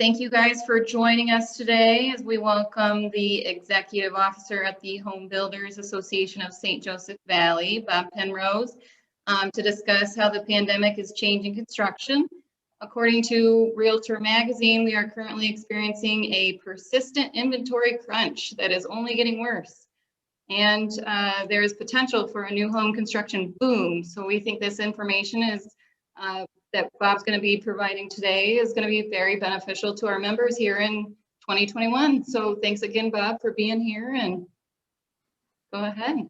Thank you guys for joining us today as we welcome the Executive Officer at the Homebuilders Association of St. Joseph Valley, Bob Penrose, to discuss how the pandemic is changing construction. According to Realtor Magazine, we are currently experiencing a persistent inventory crunch that is only getting worse. And there is potential for a new home construction boom. So we think this information is that Bob's going to be providing today is going to be very beneficial to our members here in 2021. So thanks again, Bob, for being here, and go ahead.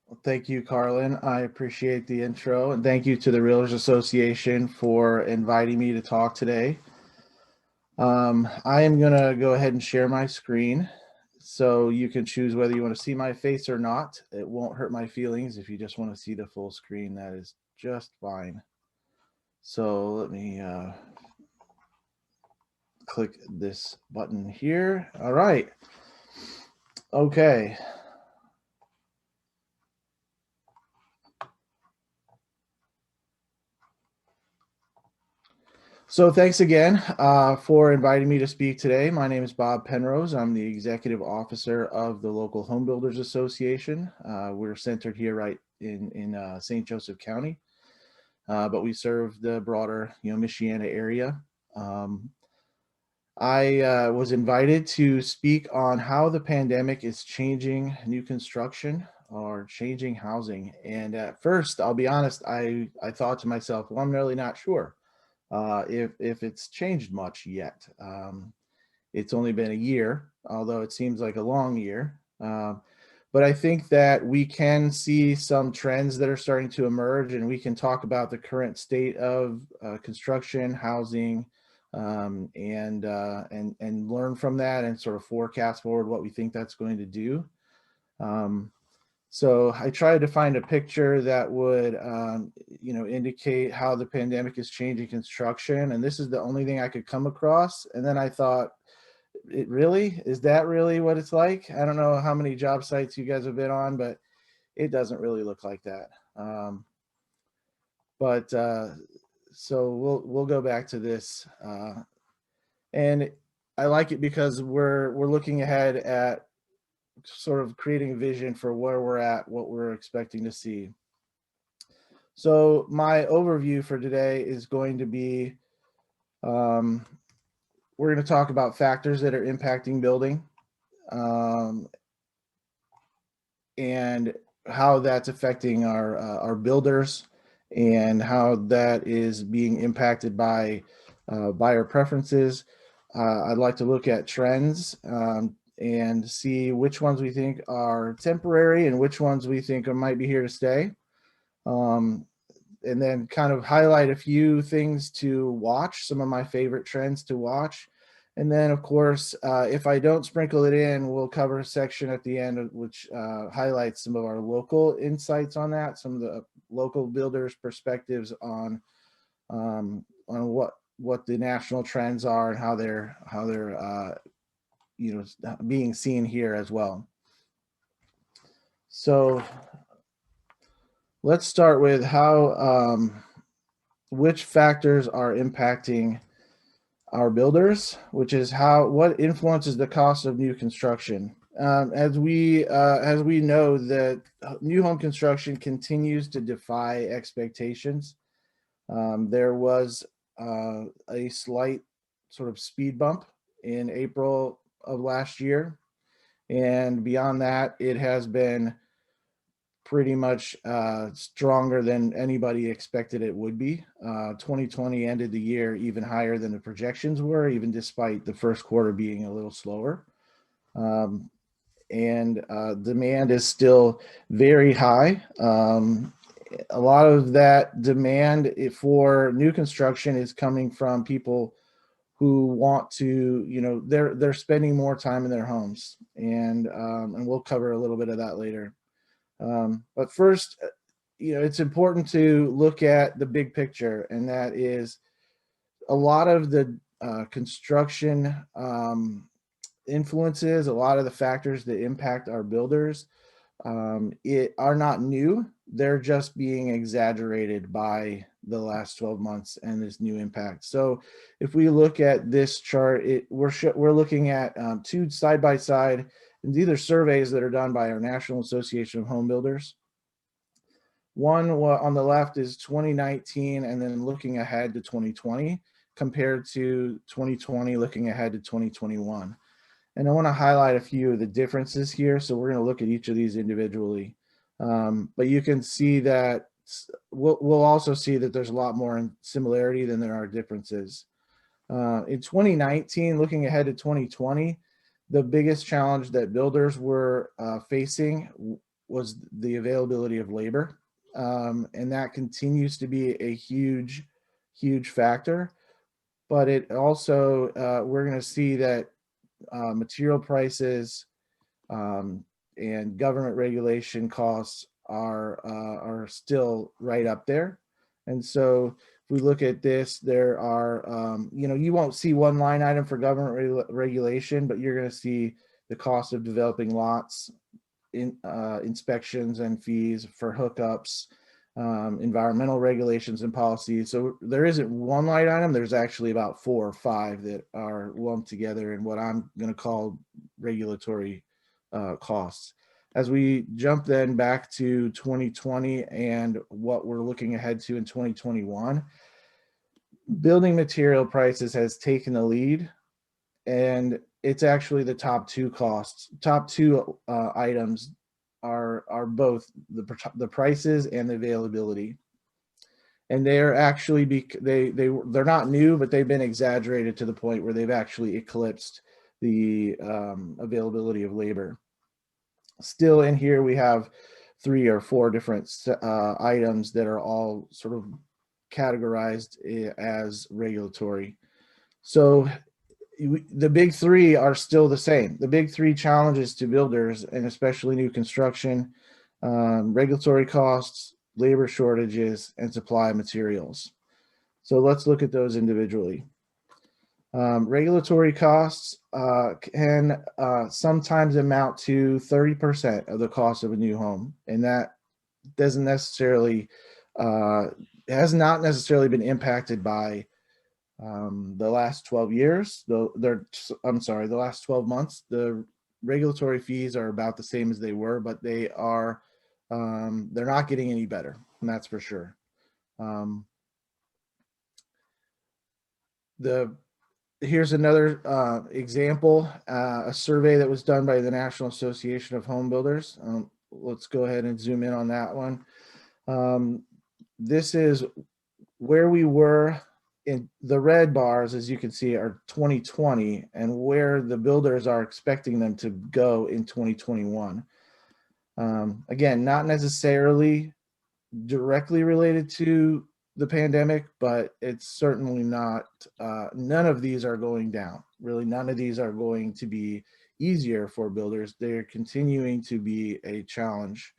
Well, thank you, Carlin. I appreciate the intro, and thank you to the Realtors Association for inviting me to talk today. I am going to go ahead and share my screen so you can choose whether you want to see my face or not. It won't hurt my feelings. If you just want to see the full screen, that is just fine. So let me click this button here. All right. Okay. So thanks again for inviting me to speak today. My name is Bob Penrose. I'm the Executive Officer of the local Homebuilders Association. We're centered here right in St. Joseph County, but we serve the broader Michiana area. I was invited to speak on how the pandemic is changing new construction or changing housing. And at first, I'll be honest, I thought to myself, well, I'm really not sure if it's changed much yet. It's only been a year, although it seems like a long year. But I think that we can see some trends that are starting to emerge, and we can talk about the current state of construction, housing, and learn from that and sort of forecast forward what we think that's going to do. So I tried to find a picture that would, indicate how the pandemic is changing construction. And this is the only thing I could come across. And then I thought, is that really what it's like? I don't know how many job sites you guys have been on, but it doesn't really look like that. So we'll go back to this. And I like it because we're looking ahead at sort of creating a vision for where we're at, what we're expecting to see. So my overview for today is going to be, we're going to talk about factors that are impacting building, and how that's affecting our builders, and how that is being impacted by buyer preferences. I'd like to look at trends, and see which ones we think are temporary and which ones we think might be here to stay. And then kind of highlight a few things to watch, some of my favorite trends to watch. And then, of course, if I don't sprinkle it in, we'll cover a section at the end which highlights some of our local insights on that, some of the local builders' perspectives on what the national trends are and how they're being seen here as well. So let's start with how which factors are impacting our builders, which is what influences the cost of new construction. As we know, that new home construction continues to defy expectations. There was a slight sort of speed bump in April of last year, and beyond that, it has been pretty much stronger than anybody expected it would be. 2020 ended the year even higher than the projections were, even despite the first quarter being a little slower. And demand is still very high. A lot of that demand for new construction is coming from people who want to, they're spending more time in their homes, and we'll cover a little bit of that later. But first, it's important to look at the big picture, and that is a lot of the construction influences, a lot of the factors that impact our builders are not new. They're just being exaggerated by the last 12 months and this new impact. So if we look at this chart, we're looking at two side-by-side, and these are surveys that are done by our National Association of Home Builders. One on the left is 2019, and then looking ahead to 2020, compared to 2020 looking ahead to 2021. And I want to highlight a few of the differences here. So we're going to look at each of these individually. But you can see that we'll also see that there's a lot more in similarity than there are differences. In 2019, looking ahead to 2020, the biggest challenge that builders were facing was the availability of labor. And that continues to be a huge, huge factor. But it also, we're going to see that material prices and government regulation costs are still right up there. And so if we look at this, there are, you won't see one line item for government regulation, but you're going to see the cost of developing lots, inspections and fees for hookups, environmental regulations and policies. So there isn't one line item, there's actually about 4 or 5 that are lumped together in what I'm going to call regulatory costs. As we jump then back to 2020 and what we're looking ahead to in 2021, building material prices has taken the lead, and it's actually the top 2 costs. Top 2 items are both the prices and the availability, and they're actually they're not new, but they've been exaggerated to the point where they've actually eclipsed the availability of labor. Still in here we have 3 or 4 different items that are all sort of categorized as regulatory. So the big 3 are still the same. The big 3 challenges to builders, and especially new construction: regulatory costs, labor shortages, and supply of materials. So let's look at those individually. Regulatory costs can sometimes amount to 30% of the cost of a new home, and that doesn't necessarily has not necessarily been impacted by the last 12 years. The last 12 months. The regulatory fees are about the same as they were, but they're not getting any better, and that's for sure. Here's another example, a survey that was done by the National Association of Home Builders. Let's go ahead and zoom in on that one. This is where we were in the red bars, as you can see, are 2020, and where the builders are expecting them to go in 2021. Again, not necessarily directly related to the pandemic, but it's certainly not, none of these are going down. Really, none of these are going to be easier for builders. They're continuing to be a challenge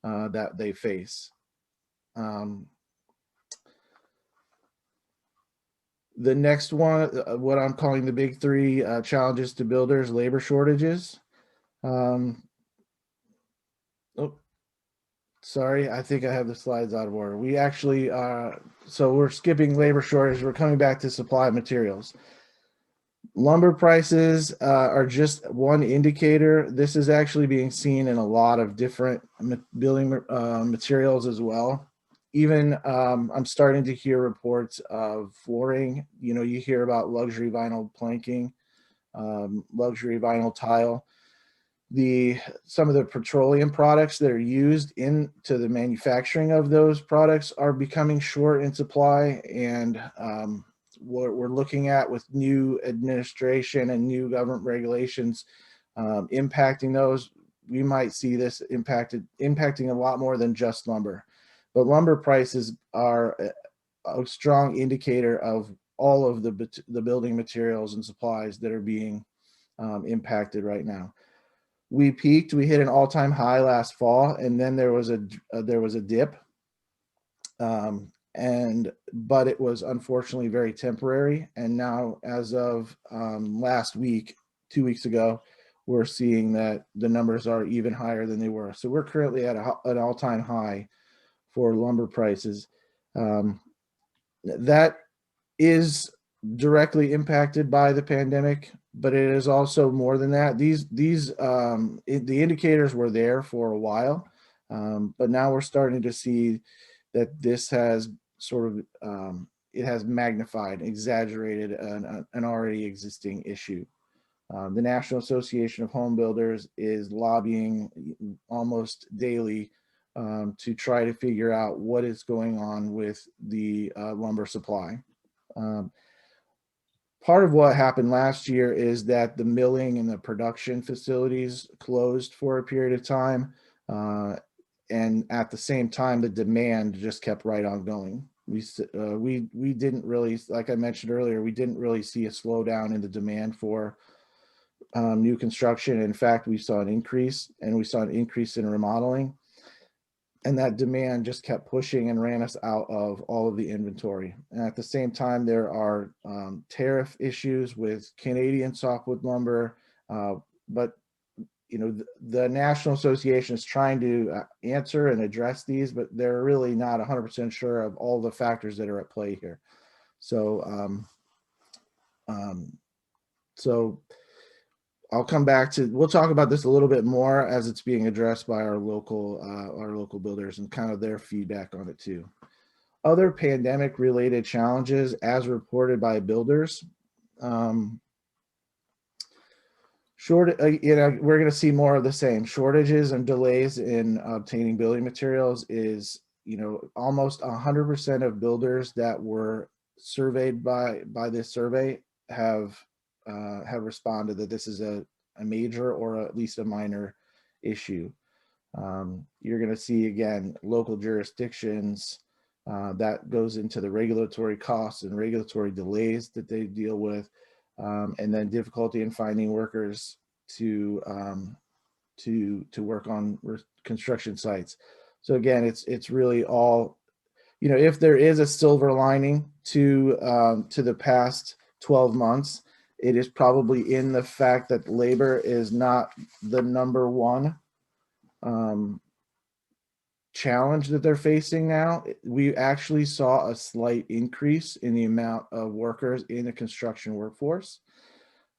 that they face. The next one, what I'm calling the big 3 challenges to builders: labor shortages. Sorry, I think I have the slides out of order. We actually, so we're skipping labor shortage. We're coming back to supply of materials. Lumber prices are just one indicator. This is actually being seen in a lot of different building materials as well. Even I'm starting to hear reports of flooring. You hear about luxury vinyl planking, luxury vinyl tile. Some of the petroleum products that are used into the manufacturing of those products are becoming short in supply, and what we're looking at with new administration and new government regulations impacting those, we might see this impacting a lot more than just lumber. But lumber prices are a strong indicator of all of the building materials and supplies that are being impacted right now. We peaked, we hit an all-time high last fall, and then there was a dip, but it was unfortunately very temporary. And now, as of last week, 2 weeks ago, we're seeing that the numbers are even higher than they were. So we're currently at an all-time high for lumber prices. that is directly impacted by the pandemic, but it is also more than that. The indicators were there for a while, but now we're starting to see that this has sort of it has magnified, exaggerated an already existing issue. The National Association of Home Builders is lobbying almost daily to try to figure out what is going on with the lumber supply. Part of what happened last year is that the milling and the production facilities closed for a period of time. And at the same time, the demand just kept right on going. We didn't really, like I mentioned earlier, we didn't really see a slowdown in the demand for new construction. In fact, we saw an increase, and we saw an increase in remodeling. And that demand just kept pushing and ran us out of all of the inventory. And at the same time, there are tariff issues with Canadian softwood lumber, but the National Association is trying to answer and address these, but they're really not 100% sure of all the factors that are at play here. So, so I'll come back to, we'll talk about this a little bit more as it's being addressed by our local builders and kind of their feedback on it too. Other pandemic related challenges as reported by builders. We're going to see more of the same. Shortages and delays in obtaining building materials is, almost 100% of builders that were surveyed by this survey have responded that this is a major or at least a minor issue. You're going to see, again, local jurisdictions that goes into the regulatory costs and regulatory delays that they deal with, and then difficulty in finding workers to work on construction sites. So again, it's really all, if there is a silver lining to the past 12 months, it is probably in the fact that labor is not the number one challenge that they're facing now. We actually saw a slight increase in the amount of workers in the construction workforce.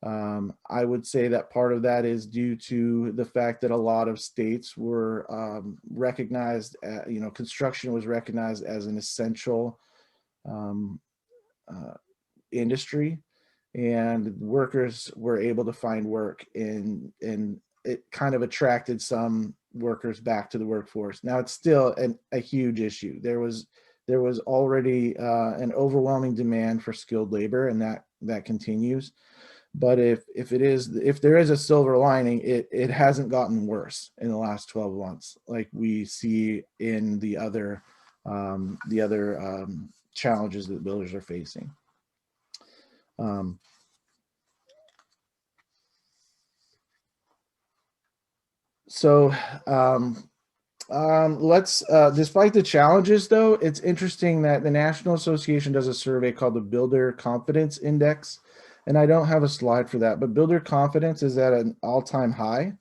I would say that part of that is due to the fact that a lot of states were recognized, construction was recognized as an essential industry, and workers were able to find work, and it kind of attracted some workers back to the workforce. Now it's still a huge issue. There was already an overwhelming demand for skilled labor, and that continues. But if there is a silver lining, it hasn't gotten worse in the last 12 months, like we see in the other challenges that builders are facing. Let's, despite the challenges though, it's interesting that the National Association does a survey called the Builder Confidence Index. And I don't have a slide for that, but builder confidence is at an all-time high.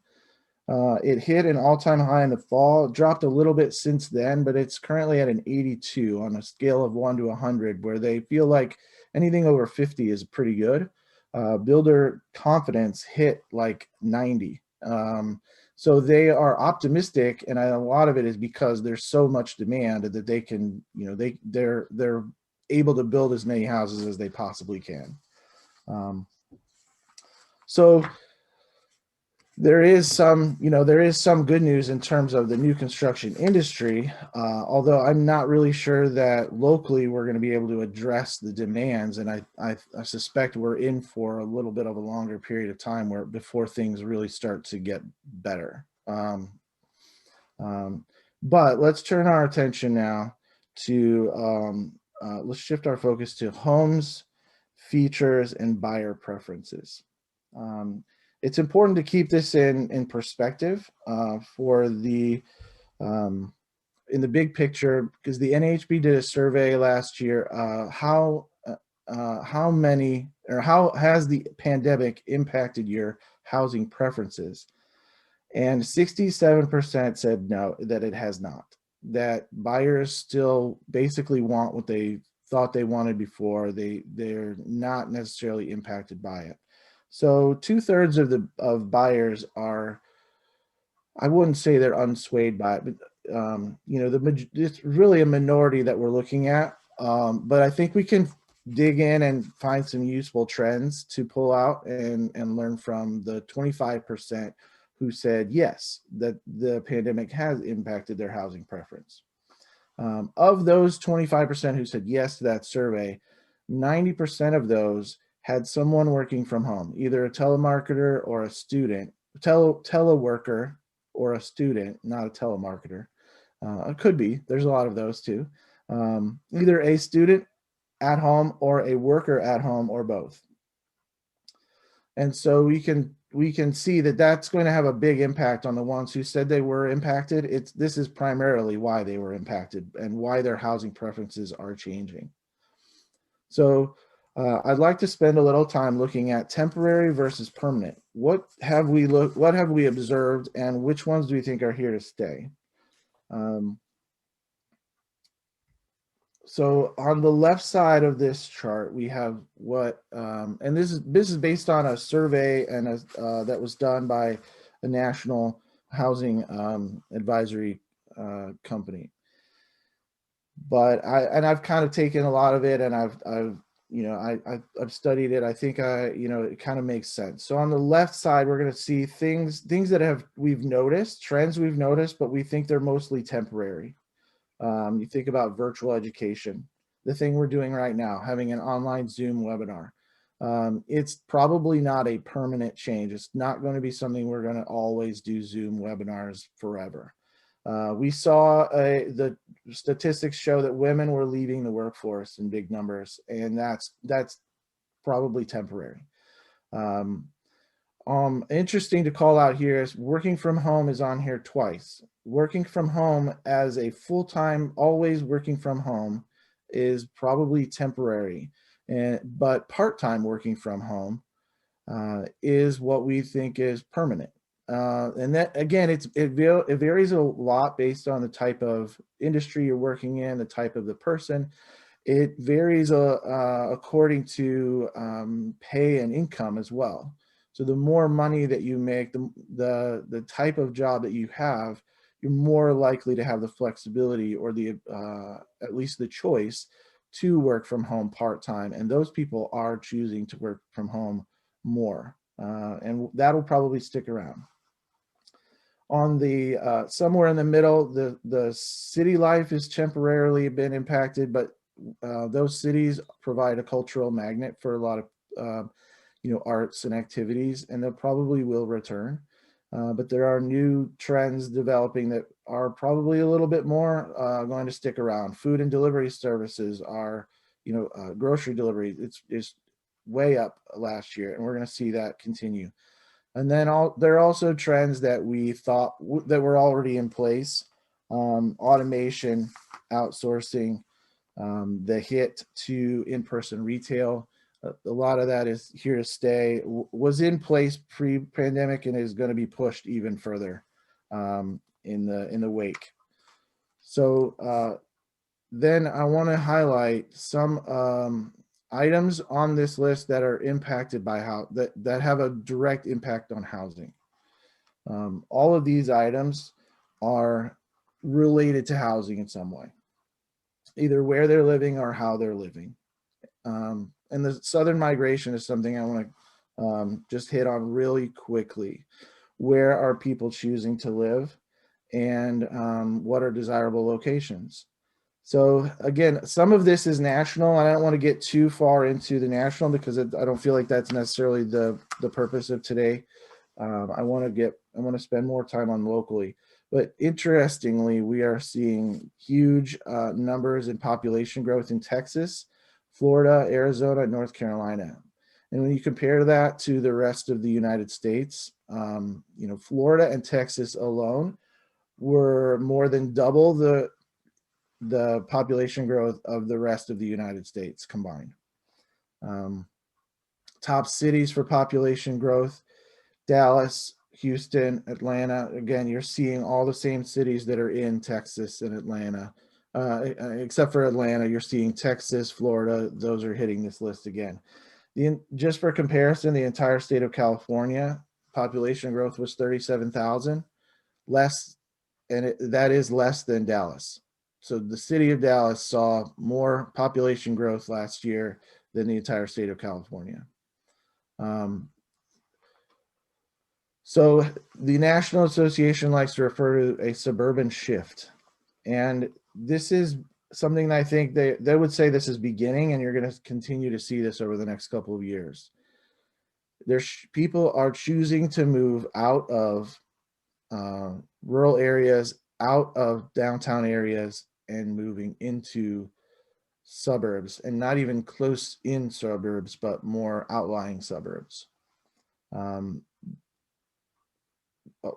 It hit an all-time high in the fall, dropped a little bit since then, but it's currently at an 82 on a scale of 1 to 100, where they feel like anything over 50 is pretty good. Builder confidence hit like 90. So they are optimistic, and a lot of it is because there's so much demand that they can, they're able to build as many houses as they possibly can. So there is some good news in terms of the new construction industry, although I'm not really sure that locally we're going to be able to address the demands, and I suspect we're in for a little bit of a longer period of time before things really start to get better. But let's turn our attention now to let's shift our focus to homes, features, and buyer preferences. It's important to keep this in perspective for the in the big picture, because the NAHB did a survey last year. How has the pandemic impacted your housing preferences? And 67% said no, that it has not. That buyers still basically want what they thought they wanted before. They're not necessarily impacted by it. So 2/3 of buyers are, I wouldn't say they're unswayed by it, but it's really a minority that we're looking at. But I think we can dig in and find some useful trends to pull out and learn from the 25% who said yes, that the pandemic has impacted their housing preference. Of those 25% who said yes to that survey, 90% of those had someone working from home, either a telemarketer or a student, teleworker or a student, not a telemarketer. It could be, there's a lot of those too. Either a student at home or a worker at home or both. And so we can see that that's going to have a big impact on the ones who said they were impacted. This is primarily why they were impacted and why their housing preferences are changing. So I'd like to spend a little time looking at temporary versus permanent. What have we observed, and which ones do we think are here to stay? So on the left side of this chart, we have what, and this is based on a survey and that was done by a national housing advisory company. But I've kind of taken a lot of it, and I've studied it. I think it kind of makes sense. So on the left side, we're going to see things that we've noticed, trends we've noticed, but we think they're mostly temporary. You think about virtual education, the thing we're doing right now, having an online Zoom webinar. It's probably not a permanent change. It's not going to be something we're going to always do Zoom webinars forever. We saw the statistics show that women were leaving the workforce in big numbers, and that's probably temporary. Interesting to call out here is working from home is on here twice. Working from home as a full-time, always working from home is probably temporary, but part-time working from home is what we think is permanent. And that, again, it varies a lot based on the type of industry you're working in, the type of the person. It varies according to pay and income as well. So the more money that you make, the type of job that you have, you're more likely to have the flexibility or at least the choice to work from home part-time. And those people are choosing to work from home more. And that'll probably stick around. On the somewhere in the middle, the city life has temporarily been impacted, but those cities provide a cultural magnet for a lot of arts and activities, and they probably will return. But there are new trends developing that are probably a little bit more going to stick around. Food and delivery services are, grocery delivery, it's way up last year, and we're going to see that continue. And then there are also trends that we thought that were already in place: automation, outsourcing, the hit to in-person retail. A lot of that is here to stay, was in place pre-pandemic, and is going to be pushed even further in the wake. So then I want to highlight some items on this list that are impacted by that have a direct impact on housing. All of these items are related to housing in some way, either where they're living or how they're living. And the southern migration is something I want to just hit on really quickly. Where are people choosing to live, and what are desirable locations? So again, some of this is national. I don't want to get too far into the national because I don't feel like that's necessarily the purpose of today. I want to spend more time on locally. But interestingly, we are seeing huge numbers in population growth in Texas, Florida, Arizona, North Carolina. And when you compare that to the rest of the United States, Florida and Texas alone were more than double the population growth of the rest of the United States combined. Top cities for population growth: Dallas, Houston, Atlanta. Again, you're seeing all the same cities that are in Texas and Atlanta. except for Atlanta, you're seeing Texas, Florida, those are hitting this list again. Just for comparison, the entire state of California population growth was 37,000, less, and that is less than Dallas. So the city of Dallas saw more population growth last year than the entire state of California. So the National Association likes to refer to a suburban shift. And this is something that I think they would say this is beginning, and you're going to continue to see this over the next couple of years. People are choosing to move out of rural areas, out of downtown areas, and moving into suburbs, and not even close in suburbs, but more outlying suburbs.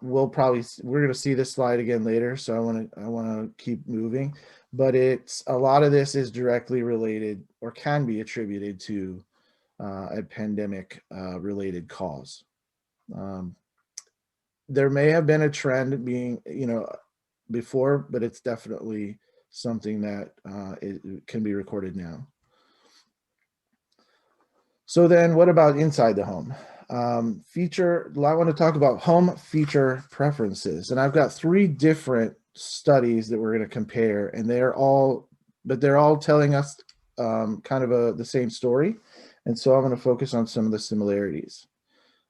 We're going to see this slide again later, so I want to keep moving, but a lot of this is directly related or can be attributed to a pandemic related cause. There may have been a trend being, before, but it's definitely something that it can be recorded now. So then what about inside the home? I want to talk about home feature preferences. And I've got 3 different studies that we're going to compare, and they're all telling us kind of the same story. And so I'm going to focus on some of the similarities.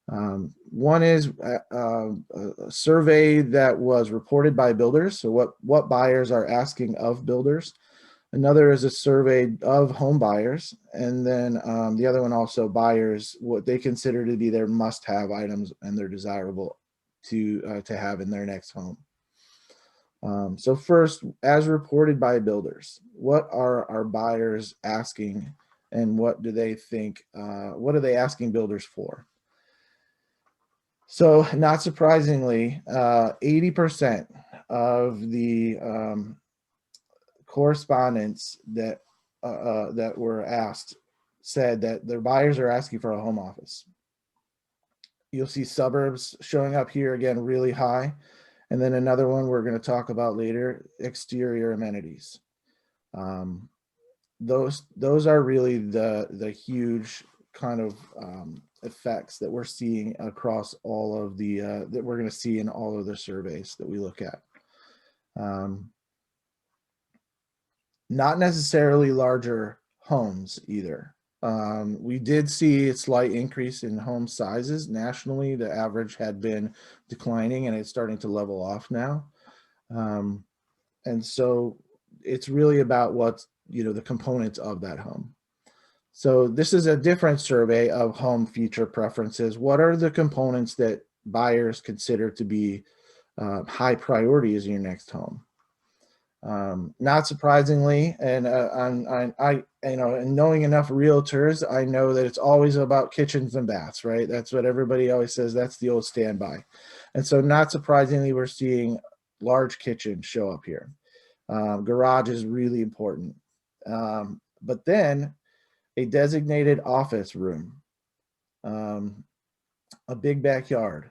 One is a survey that was reported by builders. So what buyers are asking of builders. Another is a survey of home buyers. And then the other one also buyers, what they consider to be their must-have items and they're desirable to have in their next home. So first, as reported by builders, what are our buyers asking, and what do they think, what are they asking builders for? So not surprisingly, 80% of the correspondents that were asked said that their buyers are asking for a home office. You'll see suburbs showing up here again really high. And then another one we're going to talk about later, exterior amenities. Those are really the huge kind of effects that we're seeing across all of the that we're going to see in all of the surveys that we look at. Not necessarily larger homes either. We did see a slight increase in home sizes nationally. The average had been declining and it's starting to level off now. And so it's really about what's, the components of that home. So this is a different survey of home feature preferences. What are the components that buyers consider to be high priorities in your next home? Not surprisingly, and and knowing enough realtors, I know that it's always about kitchens and baths, right? That's what everybody always says. That's the old standby. And so not surprisingly, we're seeing large kitchens show up here. Garage is really important. But then a designated office room, a big backyard.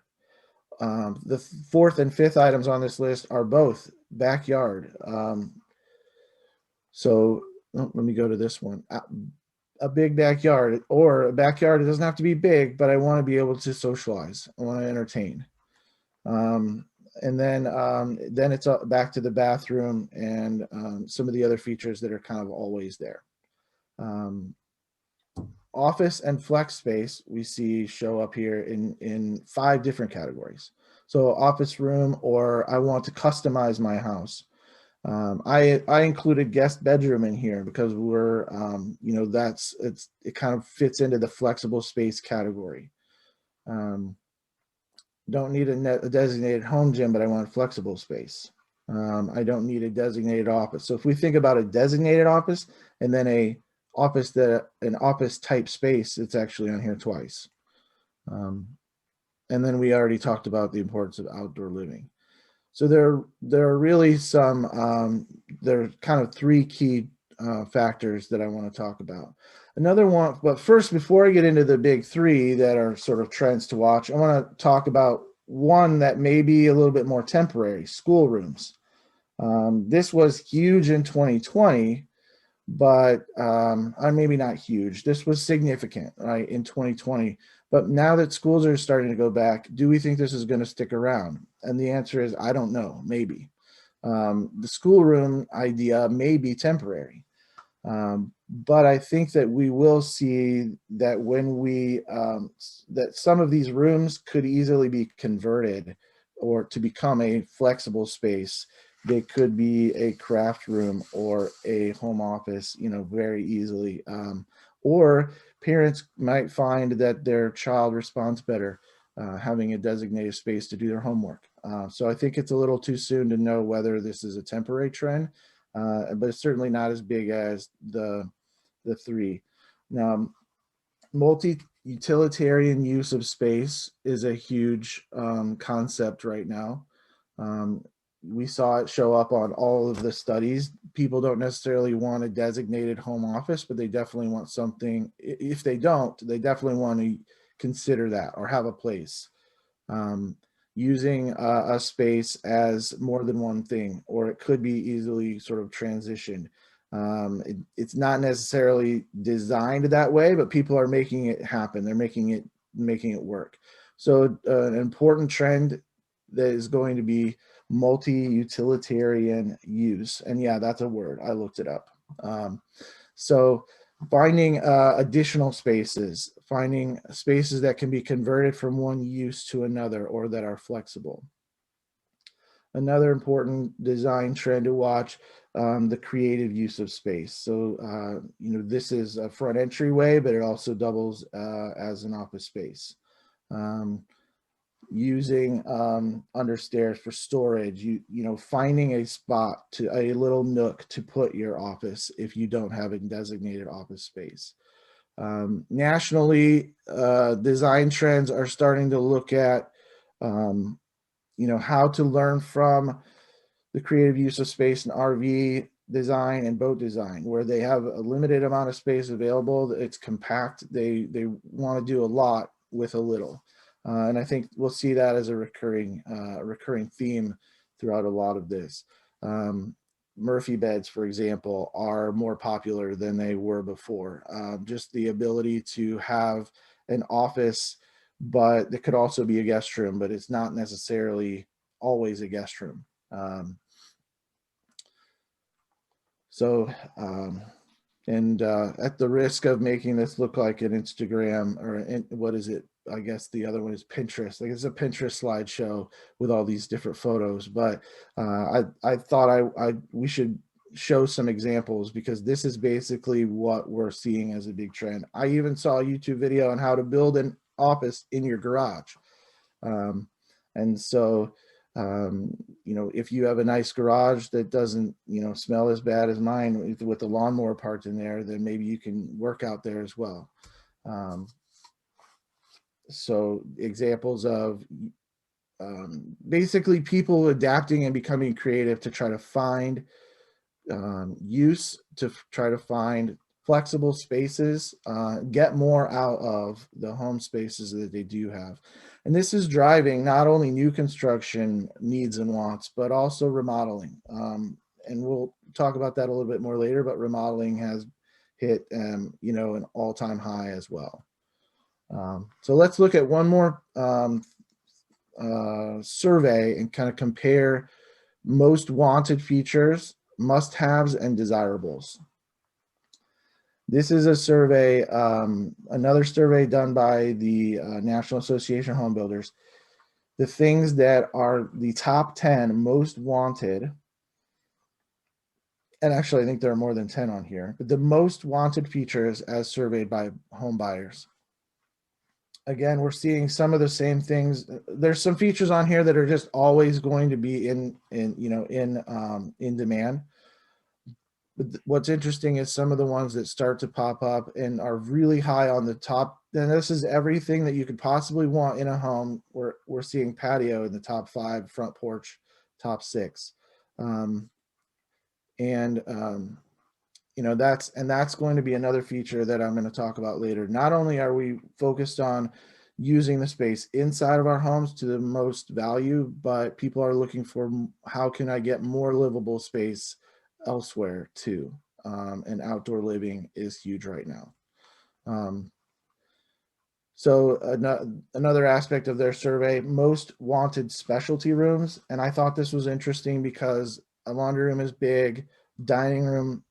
The 4th and 5th items on this list are both backyard. So let me go to this one. A big backyard, or a backyard, it doesn't have to be big, but I want to be able to socialize. I want to entertain. And then it's back to the bathroom and some of the other features that are kind of always there. Office and flex space we see show up here in 5 different categories. So office room, or I want to customize my house. I included guest bedroom in here because we're, it kind of fits into the flexible space category. Don't need a designated home gym, but I want flexible space. I don't need a designated office. So if we think about a designated office and then an office type space, it's actually on here twice. And then we already talked about the importance of outdoor living. So there are really there are kind of 3 key factors that I want to talk about. Another one, but first, before I get into the big 3 that are sort of trends to watch, I want to talk about one that may be a little bit more temporary: schoolrooms. This was huge in 2020, but maybe not huge. This was significant, right, in 2020. But now that schools are starting to go back, do we think this is going to stick around? And the answer is, I don't know, maybe. The schoolroom idea may be temporary. But I think that we will see that when that some of these rooms could easily be converted or to become a flexible space. They could be a craft room or a home office, very easily. Or parents might find that their child responds better having a designated space to do their homework. So I think it's a little too soon to know whether this is a temporary trend, but it's certainly not as big as the three. Now, multi-utilitarian use of space is a huge concept right now. We saw it show up on all of the studies. People don't necessarily want a designated home office, but they definitely want something. If they don't, they definitely want to consider that or have a place. Using a space as more than one thing, or it could be easily sort of transitioned. It's not necessarily designed that way, but people are making it happen. They're making it work. So an important trend that is going to be multi-utilitarian use. And yeah, that's a word. I looked it up. So finding additional spaces, finding spaces that can be converted from one use to another or that are flexible. Another important design trend to watch, the creative use of space. So, this is a front entryway, but it also doubles as an office space. Using under stairs for storage, finding a spot, a little nook to put your office if you don't have a designated office space. Nationally, design trends are starting to look at how to learn from the creative use of space in RV design and boat design, where they have a limited amount of space available. It's compact. They want to do a lot with a little. And I think we'll see that as a recurring theme throughout a lot of this. Murphy beds, for example, are more popular than they were before. Just the ability to have an office, but it could also be a guest room, but it's not necessarily always a guest room. At the risk of making this look like an Instagram or what is it? I guess the other one is Pinterest. Like it's a Pinterest slideshow with all these different photos. But I thought we should show some examples because this is basically what we're seeing as a big trend. I even saw a YouTube video on how to build an office in your garage. If you have a nice garage that doesn't, smell as bad as mine with the lawnmower parked in there, then maybe you can work out there as well. So examples of basically people adapting and becoming creative to try to find try to find flexible spaces, get more out of the home spaces that they do have. And this is driving not only new construction needs and wants, but also remodeling. And we'll talk about that a little bit more later, but remodeling has hit, an all-time high as well. So let's look at one more survey and kind of compare most wanted features, must-haves, and desirables. This is a survey, another survey done by the National Association of Homebuilders. The things that are the top 10 most wanted, and actually I think there are more than 10 on here, but the most wanted features as surveyed by home buyers. Again, we're seeing some of the same things. There's some features on here that are just always going to be in demand. But what's interesting is some of the ones that start to pop up and are really high on the top. And this is everything that you could possibly want in a home. We're seeing patio in the top 5, front porch, top 6. That's going to be another feature that I'm going to talk about later. Not only are we focused on, using the space inside of our homes to the most value, but people are looking for how can I get more livable space elsewhere too. And outdoor living is huge right now. So another aspect of their survey, most wanted specialty rooms. And I thought this was interesting because a laundry room is big, dining room,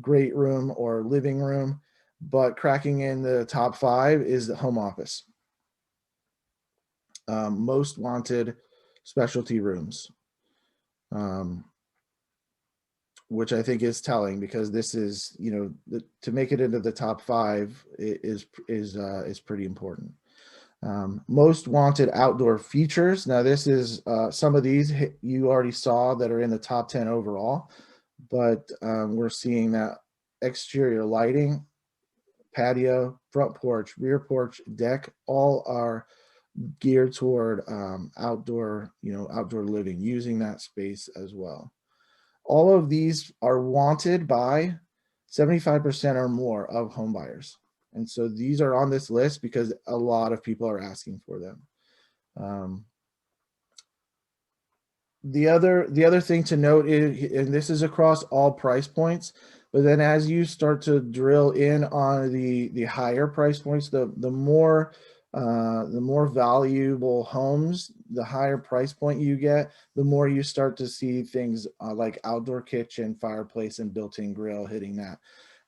great room, or living room, but cracking in the top 5 is the home office. Most wanted specialty rooms, which I think is telling, because this is, to make it into the top 5 is pretty important. Most wanted outdoor features. Now this is some of these you already saw that are in the top 10 overall, but we're seeing that exterior lighting, patio, front porch, rear porch, deck, all are geared toward outdoor living, using that space as well. All of these are wanted by 75% or more of home buyers. And so these are on this list because a lot of people are asking for them. The other thing to note is, and this is across all price points, but then as you start to drill in on the higher price points, the more valuable homes, the higher price point you get, the more you start to see things like outdoor kitchen, fireplace, and built-in grill hitting that.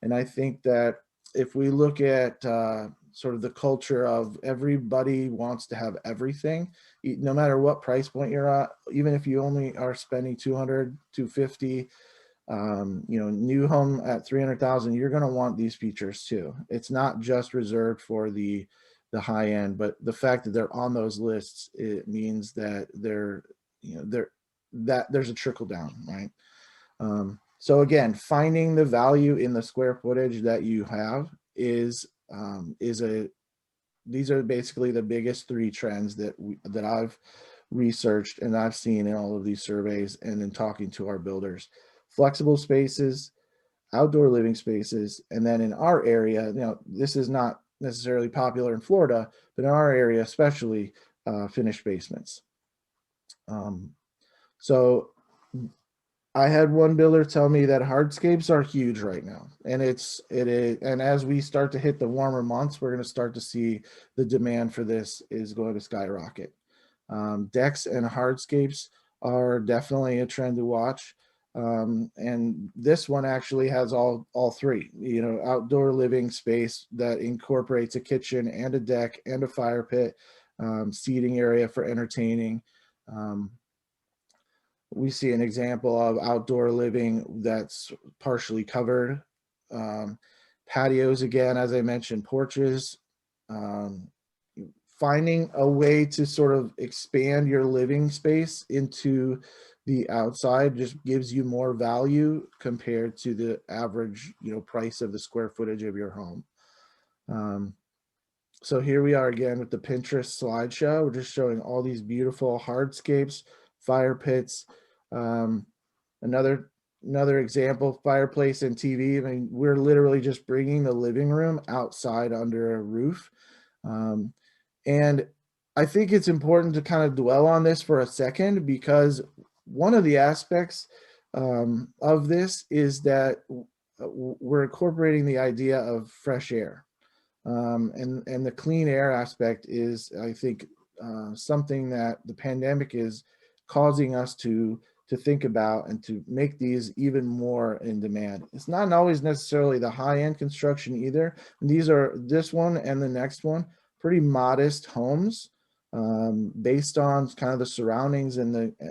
And I think that if we look at sort of the culture of everybody wants to have everything, no matter what price point you're at, even if you only are spending 200, 250, new home at 300,000, you're going to want these features too. It's not just reserved for the high end, but the fact that they're on those lists, it means that there's a trickle down, right? So again, finding the value in the square footage that you have these are basically the biggest 3 trends that I've researched and I've seen in all of these surveys and in talking to our builders. Flexible spaces, outdoor living spaces, and then in our area, this is not necessarily popular in Florida, but in our area especially, finished basements. So I had one builder tell me that hardscapes are huge right now, and it is, and as we start to hit the warmer months, we're going to start to see the demand for this is going to skyrocket. Decks and hardscapes are definitely a trend to watch. And this one actually has all 3, outdoor living space that incorporates a kitchen and a deck and a fire pit, seating area for entertaining. We see an example of outdoor living that's partially covered. Patios, again, as I mentioned, porches. Finding a way to sort of expand your living space into the outside just gives you more value compared to the average, price of the square footage of your home. So here we are again with the Pinterest slideshow. We're just showing all these beautiful hardscapes, fire pits. Another example, fireplace and TV. I mean, we're literally just bringing the living room outside under a roof. And I think it's important to kind of dwell on this for a second, because one of the aspects of this is that we're incorporating the idea of fresh air. And the clean air aspect is, I think, something that the pandemic is causing us to think about and to make these even more in demand. It's not always necessarily the high-end construction either. And these are, this one and the next one, pretty modest homes based on kind of the surroundings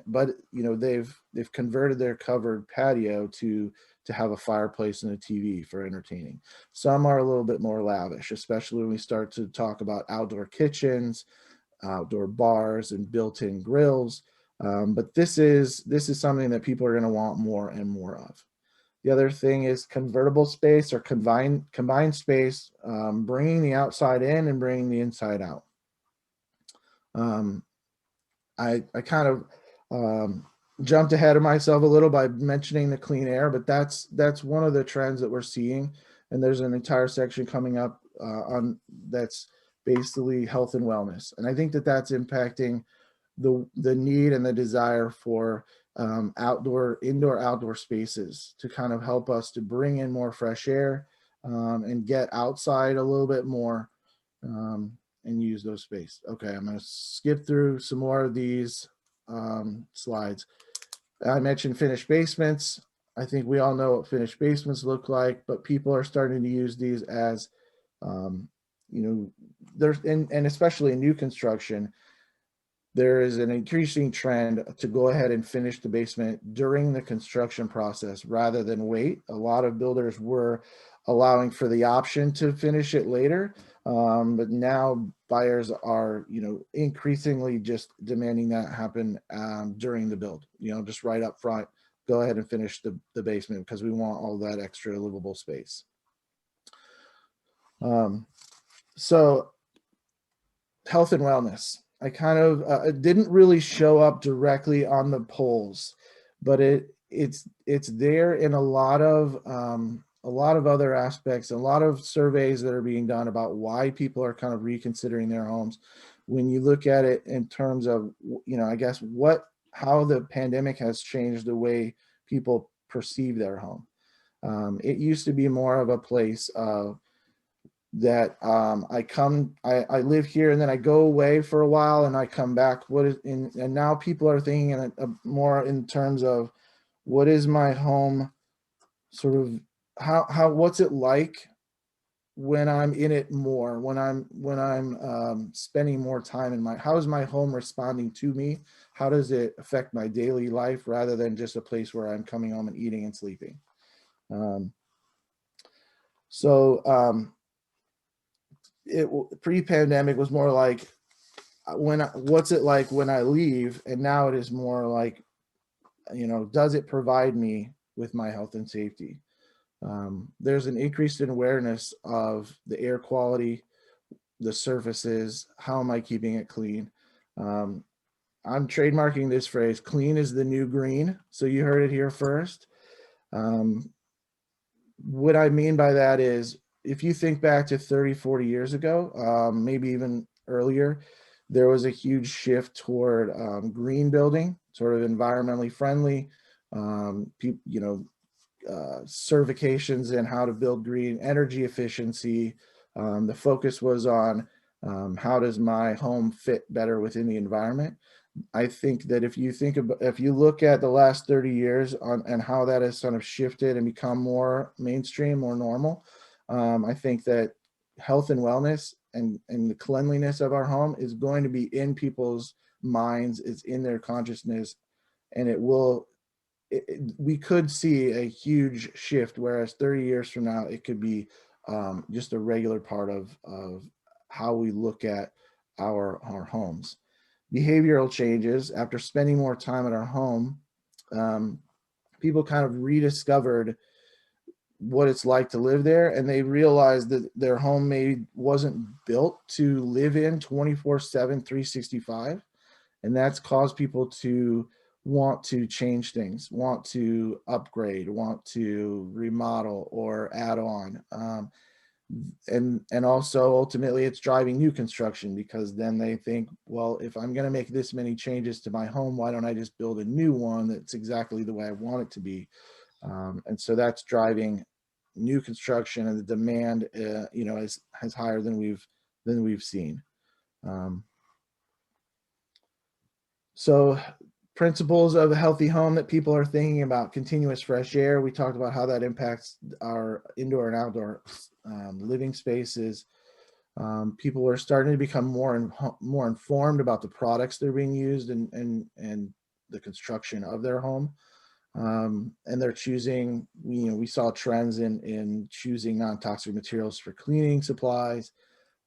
but they've converted their covered patio to have a fireplace and a TV for entertaining. Some are a little bit more lavish, especially when we start to talk about outdoor kitchens, outdoor bars, and built-in grills. But this is something that people are going to want more and more of. The other thing is convertible space or combined space, bringing the outside in and bringing the inside out. I kind of jumped ahead of myself a little by mentioning the clean air, but that's one of the trends that we're seeing. And there's an entire section coming up on that's basically health and wellness. And I think that that's impacting the need and the desire for indoor, outdoor spaces to kind of help us to bring in more fresh air and get outside a little bit more and use those space. Okay, I'm going to skip through some more of these slides. I mentioned finished basements. I think we all know what finished basements look like, but people are starting to use these as, there's, and especially in new construction, there is an increasing trend to go ahead and finish the basement during the construction process rather than wait. A lot of builders were allowing for the option to finish it later, but now buyers are, increasingly just demanding that happen during the build. Just right up front, go ahead and finish the basement because we want all that extra livable space. So health and wellness. I kind of it didn't really show up directly on the polls, but it's there in a lot of other aspects, a lot of surveys that are being done about why people are kind of reconsidering their homes. When you look at it in terms of, I guess how the pandemic has changed the way people perceive their home. It used to be more of a place of that I live here and then I go away for a while and I come back. And now people are thinking more in terms of what is my home, sort of what's it like when I'm in it more, when I'm spending more time in how is my home responding to me? How does it affect my daily life rather than just a place where I'm coming home and eating and sleeping? Pre-pandemic was more like what's it like when I leave, and now it is more like, does it provide me with my health and safety? There's an increased awareness of the air quality, the surfaces, how am I keeping it clean? I'm trademarking this phrase, clean is the new green. So you heard it here first. What I mean by that is, if you think back to 30, 40 years ago, maybe even earlier, there was a huge shift toward green building, sort of environmentally friendly, certifications in how to build green, energy efficiency. The focus was on how does my home fit better within the environment. I think that if you look at the last 30 years and how that has sort of shifted and become more mainstream, more normal, I think that health and wellness and the cleanliness of our home is going to be in people's minds, it's in their consciousness, and we could see a huge shift, whereas 30 years from now, it could be just a regular part of how we look at our homes. Behavioral changes. After spending more time at our home, people kind of rediscovered what it's like to live there, and they realized that their home maybe wasn't built to live in 24/7, 365, and that's caused people to want to change things, want to upgrade, want to remodel or add on. And also ultimately it's driving new construction, because then they think, well, if I'm going to make this many changes to my home, why don't I just build a new one that's exactly the way I want it to be? And so that's driving new construction, and the demand is higher than we've seen. So principles of a healthy home that people are thinking about: continuous fresh air. We talked about how that impacts our indoor and outdoor living spaces. People are starting to become more informed about the products that are being used and the construction of their home. And they're choosing, we saw trends in choosing non-toxic materials for cleaning supplies,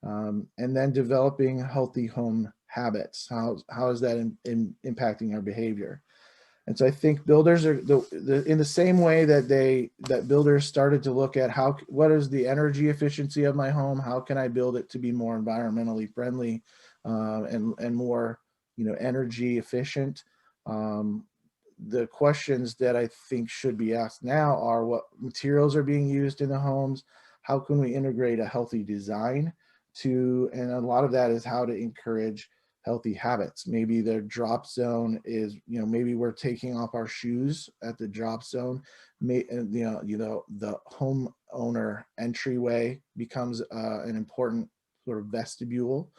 and then developing healthy home habits. How is that impacting our behavior? And so I think builders are in the same way that builders started to look at what is the energy efficiency of my home? How can I build it to be more environmentally friendly and more energy efficient? The questions that I think should be asked now are, what materials are being used in the homes? How can we integrate a healthy design and a lot of that is how to encourage healthy habits. Maybe the drop zone is, maybe we're taking off our shoes at the drop zone. The homeowner entryway becomes an important sort of vestibule.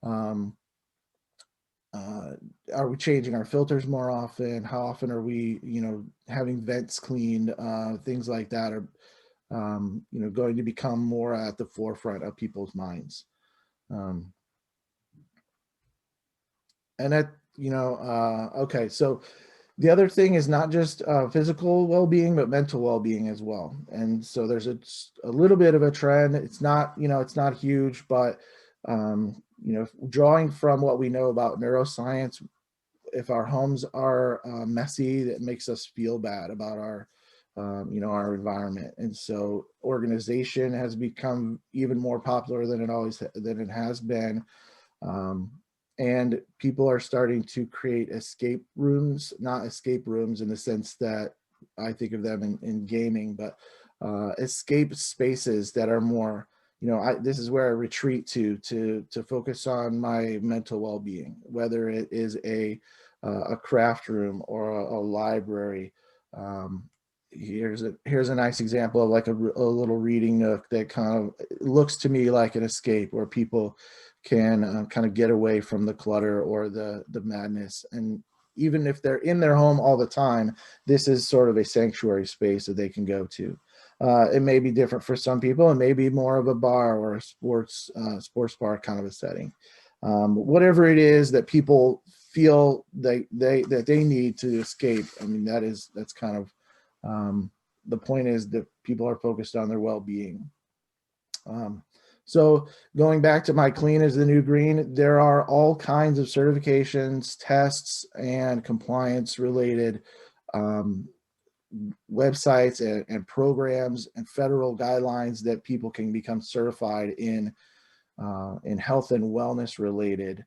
Are we changing our filters more often? How often are we, having vents cleaned? Things like that are, going to become more at the forefront of people's minds. Okay, so the other thing is not just physical well-being, but mental well-being as well. And so there's a little bit of a trend. It's not, it's not huge, but drawing from what we know about neuroscience, if our homes are messy, that makes us feel bad about our our environment. And so organization has become even more popular than it has been. And people are starting to create escape rooms, not escape rooms in the sense that I think of them in gaming, but escape spaces that are more, this is where I retreat to focus on my mental well-being, whether it is a craft room or a library. Here's a nice example of like a little reading nook that kind of looks to me like an escape, where people can kind of get away from the clutter or the madness. And even if they're in their home all the time, this is sort of a sanctuary space that they can go to. It may be different for some people. It may be more of a bar or a sports bar kind of a setting. Whatever it is that people feel that they need to escape. I mean, that's kind of the point, is that people are focused on their well-being. So going back to my clean is the new green, there are all kinds of certifications, tests, and compliance related websites and programs and federal guidelines that people can become certified in health and wellness related.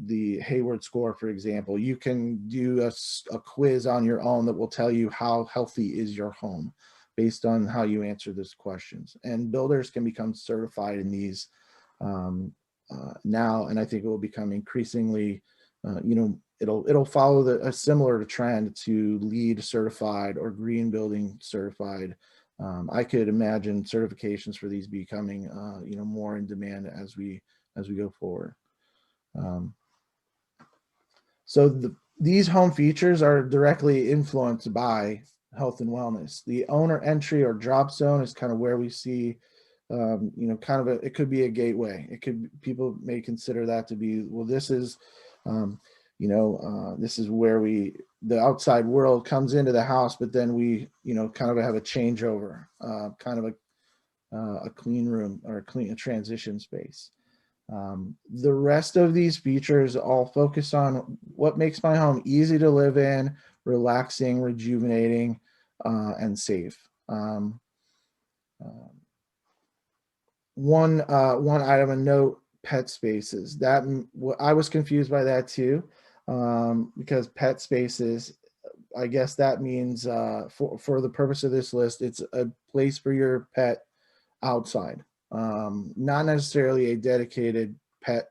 The Hayward score, for example, you can do a quiz on your own that will tell you how healthy is your home based on how you answer these questions. And builders can become certified in these now, and I think it will become increasingly, it'll follow a similar trend to LEED certified or green building certified. I could imagine certifications for these becoming, more in demand as we go forward. So these home features are directly influenced by health and wellness. The owner entry or drop zone is kind of where we see, kind of it could be a gateway. People may consider that to be, well, this is, this is where the outside world comes into the house, but then we, kind of have a changeover, kind of a clean room or a transition space. The rest of these features all focus on what makes my home easy to live in, relaxing, rejuvenating, and safe. One item of note: pet spaces. That I was confused by that too, because pet spaces, I guess that means for the purpose of this list, it's a place for your pet outside. Not necessarily a dedicated pet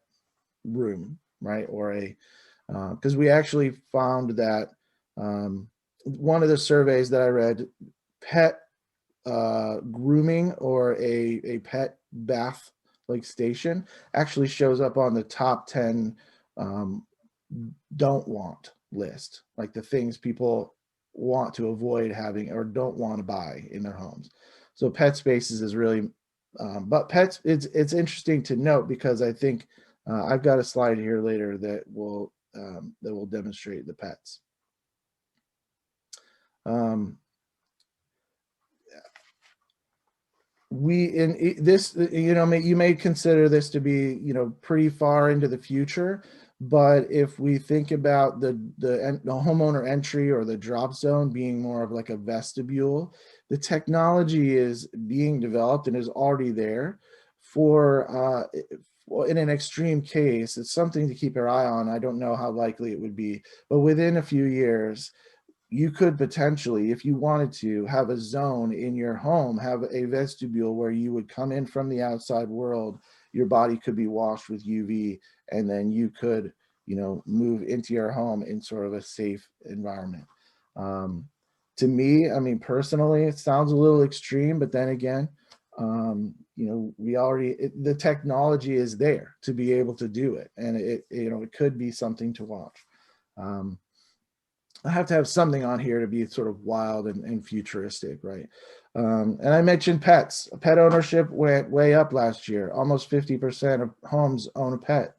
room, right? Or because we actually found that one of the surveys that I read, pet grooming or a pet bath like station actually shows up on the top 10 don't want list, like the things people want to avoid having or don't want to buy in their homes. So pet spaces is really but pets, it's interesting to note, because I think I've got a slide here later that will demonstrate the pets. You may consider this to be, pretty far into the future, but if we think about the homeowner entry or the drop zone being more of like a vestibule, the technology is being developed and is already there for in an extreme case. It's something to keep your eye on. I don't know how likely it would be, but within a few years, you could potentially, if you wanted to, have a zone in your home, have a vestibule where you would come in from the outside world your body could be washed with UV, and then you could, move into your home in sort of a safe environment. To me, I mean, personally, it sounds a little extreme, but then again, the technology is there to be able to do it, and it could be something to watch. I have to have something on here to be sort of wild and futuristic, right? And I mentioned pets. Pet ownership went way up last year. Almost 50% of homes own a pet.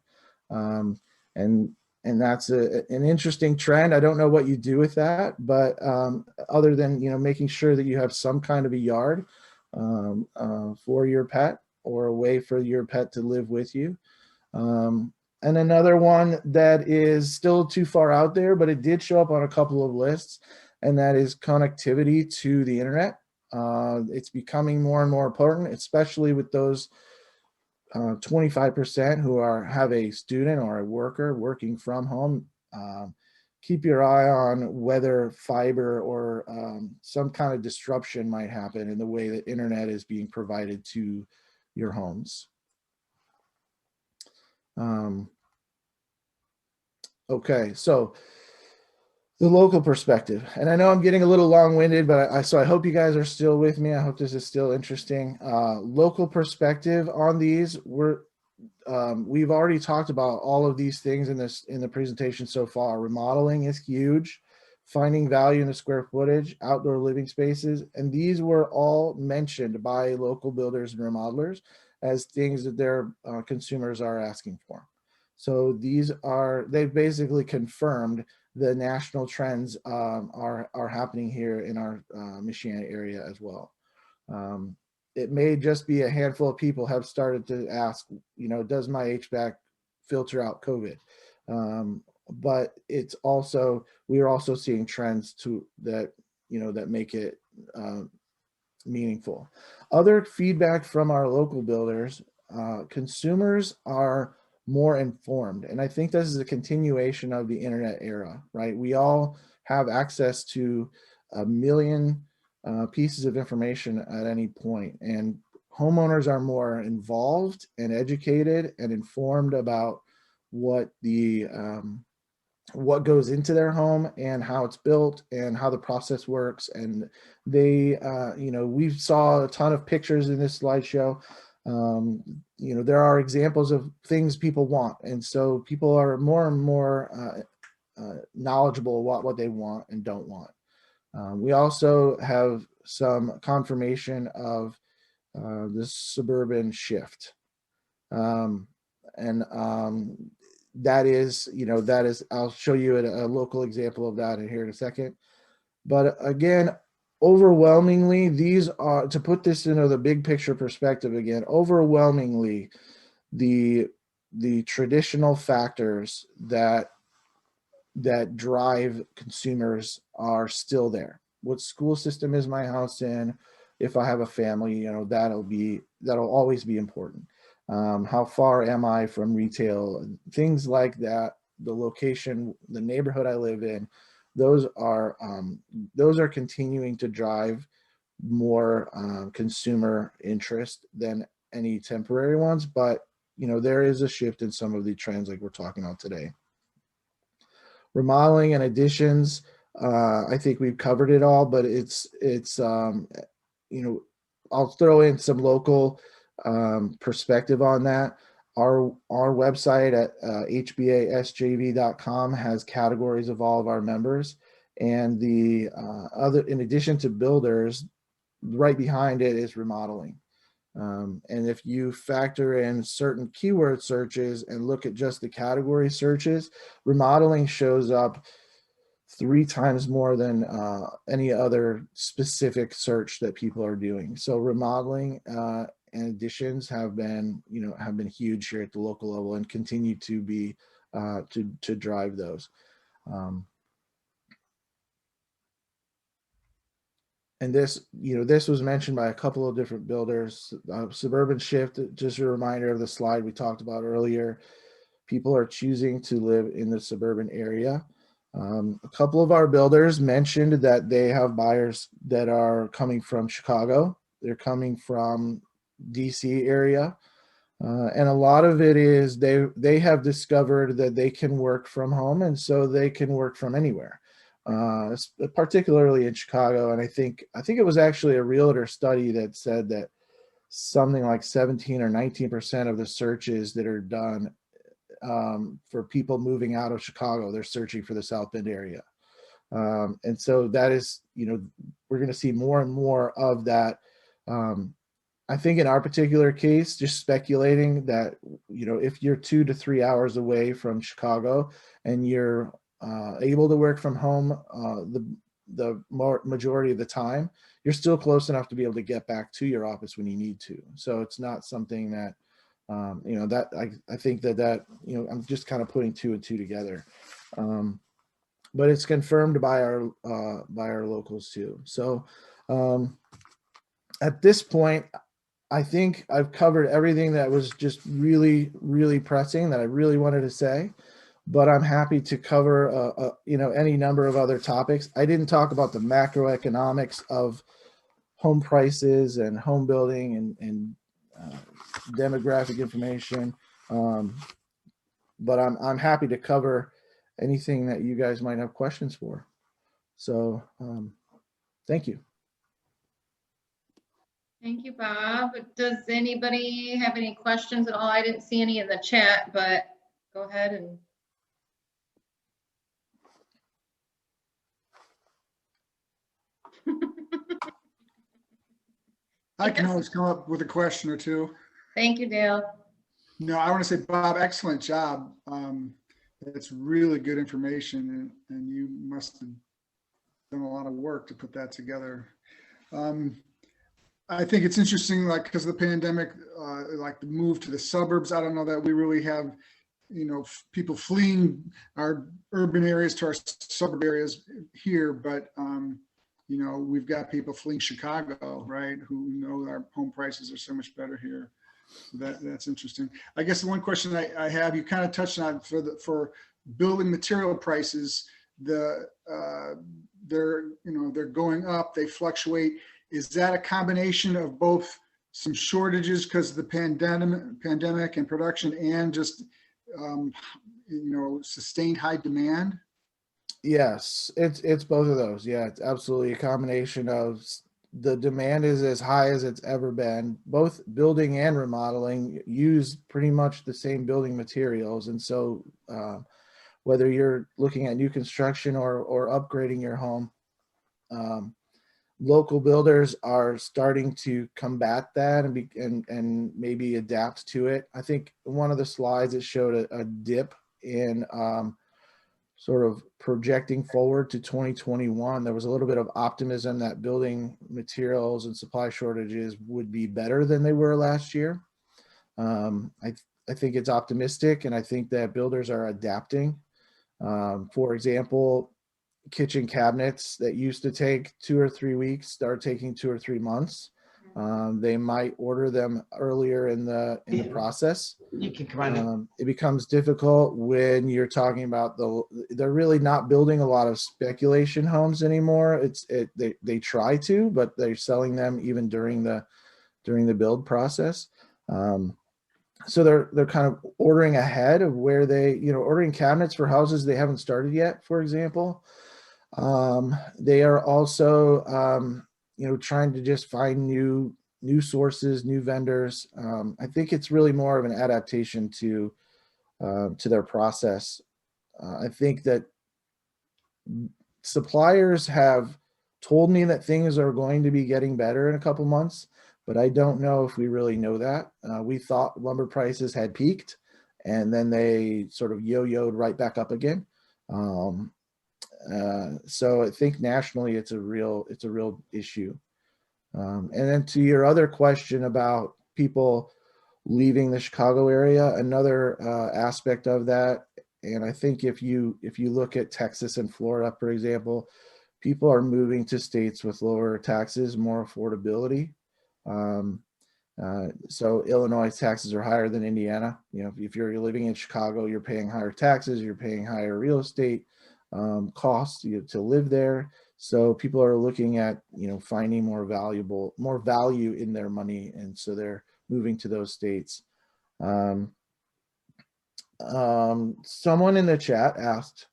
And that's an interesting trend. I don't know what you do with that, but other than, making sure that you have some kind of a yard for your pet, or a way for your pet to live with you. And another one that is still too far out there, but it did show up on a couple of lists, and that is connectivity to the internet. It's becoming more and more important, especially with those 25% who have a student or a worker working from home. Keep your eye on whether fiber or some kind of disruption might happen in the way that internet is being provided to your homes. Okay, so the local perspective, and I know I'm getting a little long-winded, but so I hope you guys are still with me. I hope this is still interesting. Local perspective on these, we've already talked about all of these things in the presentation so far. Remodeling is huge, finding value in the square footage, outdoor living spaces, and these were all mentioned by local builders and remodelers as things that their consumers are asking for. So they've basically confirmed the national trends are happening here in our Michiana area as well. It may just be a handful of people have started to ask, does my HVAC filter out COVID? But we are also seeing trends that make it meaningful. Other feedback from our local builders, consumers are more informed. And I think this is a continuation of the internet era, right? We all have access to a million pieces of information at any point, and homeowners are more involved and educated and informed about what goes into their home and how it's built and how the process works. And we saw a ton of pictures in this slideshow. There are examples of things people want, and so people are more and more knowledgeable about what they want and don't want. We also have some confirmation of this suburban shift, that is I'll show you a local example of that in here in a second. But again, overwhelmingly, these are, to put this into the big picture perspective again, overwhelmingly, the traditional factors that drive consumers are still there. What school system is my house in? If I have a family, that'll always be important. How far am I from retail? Things like that. The location, the neighborhood I live in, those are continuing to drive more consumer interest than any temporary ones. But there is a shift in some of the trends like we're talking about today. Remodeling and additions, I think we've covered it all, but I'll throw in some local perspective on that. Our website at hbasjv.com has categories of all of our members, and in addition to builders, right behind it is remodeling. And if you factor in certain keyword searches and look at just the category searches, remodeling shows up 3 times more than any other specific search that people are doing. So remodeling and additions have been huge here at the local level and continue to be to drive those. And this was mentioned by a couple of different builders. Suburban shift, just a reminder of the slide we talked about earlier. People are choosing to live in the suburban area. A couple of our builders mentioned that they have buyers that are coming from Chicago. They're coming from DC area. And a lot of it is they have discovered that they can work from home, and so they can work from anywhere, particularly in Chicago. And I think it was actually a realtor study that said that something like 17 or 19% of the searches that are done for people moving out of Chicago, they're searching for the South Bend area. And so that is, we're going to see more and more of that. I think in our particular case, just speculating that, if you're 2 to 3 hours away from Chicago and you're able to work from home the majority of the time, you're still close enough to be able to get back to your office when you need to. So it's not something that, that I think that, I'm just kind of putting 2 and 2 together. But it's confirmed by our locals too. So at this point, I think I've covered everything that was just really, really pressing that I really wanted to say, but I'm happy to cover, any number of other topics. I didn't talk about the macroeconomics of home prices and home building and demographic information. But I'm happy to cover anything that you guys might have questions for. So thank you. Thank you, Bob. Does anybody have any questions at all? I didn't see any in the chat, but go ahead and. I can always come up with a question or two. Thank you, Dale. No, I want to say, Bob, excellent job. It's really good information, and you must have done a lot of work to put that together. I think it's interesting, like, because of the pandemic, like the move to the suburbs. I don't know that we really have, people fleeing our urban areas to our suburb areas here, but we've got people fleeing Chicago, right? Who know our home prices are so much better here. So that's interesting. I guess the one question I have, you kind of touched on for building material prices, they're going up, they fluctuate. Is that a combination of both some shortages because of the pandemic and production, and just sustained high demand? Yes, it's both of those. Yeah, it's absolutely a combination of the demand is as high as it's ever been. Both building and remodeling use pretty much the same building materials, and so whether you're looking at new construction or upgrading your home, local builders are starting to combat that and maybe adapt to it. I think one of the slides, it showed a dip in sort of projecting forward to 2021. There was a little bit of optimism that building materials and supply shortages would be better than they were last year. I think it's optimistic, and I think that builders are adapting. For example, kitchen cabinets that used to take 2 or 3 weeks start taking 2 or 3 months. They might order them earlier in the process. You can come It becomes difficult when you're talking about they're really not building a lot of speculation homes anymore. They try to, but they're selling them even during the build process. So they're kind of ordering ahead of where ordering cabinets for houses they haven't started yet, for example. They are also trying to just find new sources, new vendors. I think it's really more of an adaptation to their process. I think that suppliers have told me that things are going to be getting better in a couple months, but I don't know if we really know that. We thought lumber prices had peaked, and then they sort of yo-yoed right back up again. So I think nationally it's a real issue. And then to your other question about people leaving the Chicago area, another aspect of that, and I think if you look at Texas and Florida, for example, people are moving to states with lower taxes, more affordability. So Illinois taxes are higher than Indiana. If you're living in Chicago, you're paying higher taxes, you're paying higher real estate costs to live there. So people are looking at finding more value in their money, and so they're moving to those states. Um, Someone in the chat asked,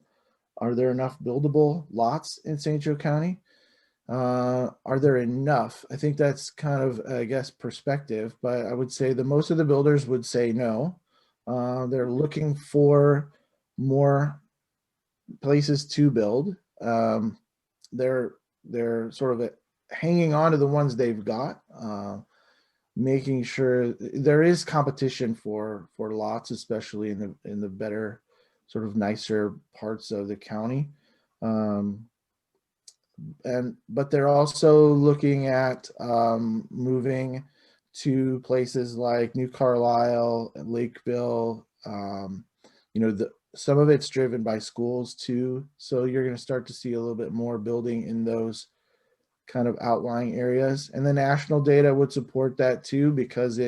are there enough buildable lots in St. Joe County? Are there enough? I think that's kind of, I guess, perspective, but I would say the most of the builders would say no. They're looking for more places to build. They're sort of hanging on to the ones they've got, making sure there is competition for lots, especially in the better, sort of nicer parts of the county. But they're also looking at moving to places like New Carlisle and Lakeville. Some of it's driven by schools too, so you're going to start to see a little bit more building in those kind of outlying areas. And the national data would support that too, because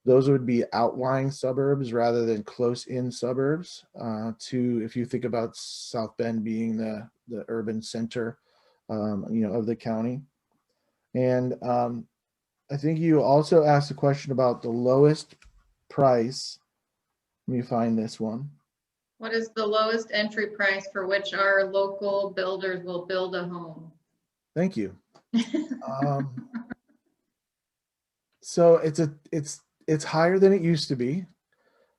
those would be outlying suburbs rather than close in suburbs. If you think about South Bend being the urban center, of the county. And I think you also asked a question about the lowest price. Let me find this one. What is the lowest entry price for which our local builders will build a home? Thank you. So it's higher than it used to be.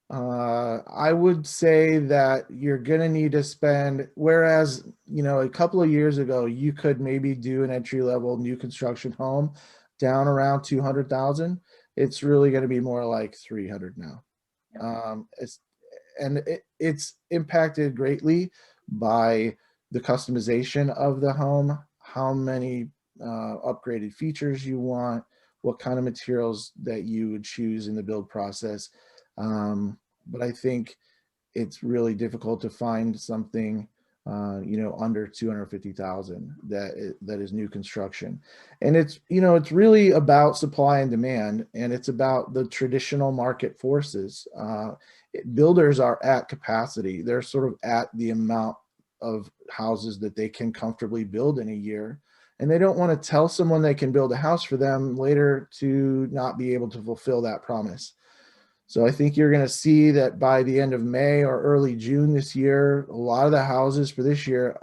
I would say that you're going to need to spend, whereas, a couple of years ago, you could maybe do an entry level new construction home down around 200,000. It's really going to be more like 300 now. It's impacted greatly by the customization of the home, how many upgraded features you want, what kind of materials that you would choose in the build process. But I think it's really difficult to find something, under 250,000 that is new construction. And it's really about supply and demand, and it's about the traditional market forces. Builders are at capacity. They're sort of at the amount of houses that they can comfortably build in a year. And they don't want to tell someone they can build a house for them later to not be able to fulfill that promise. So I think you're going to see that by the end of May or early June this year, a lot of the houses for this year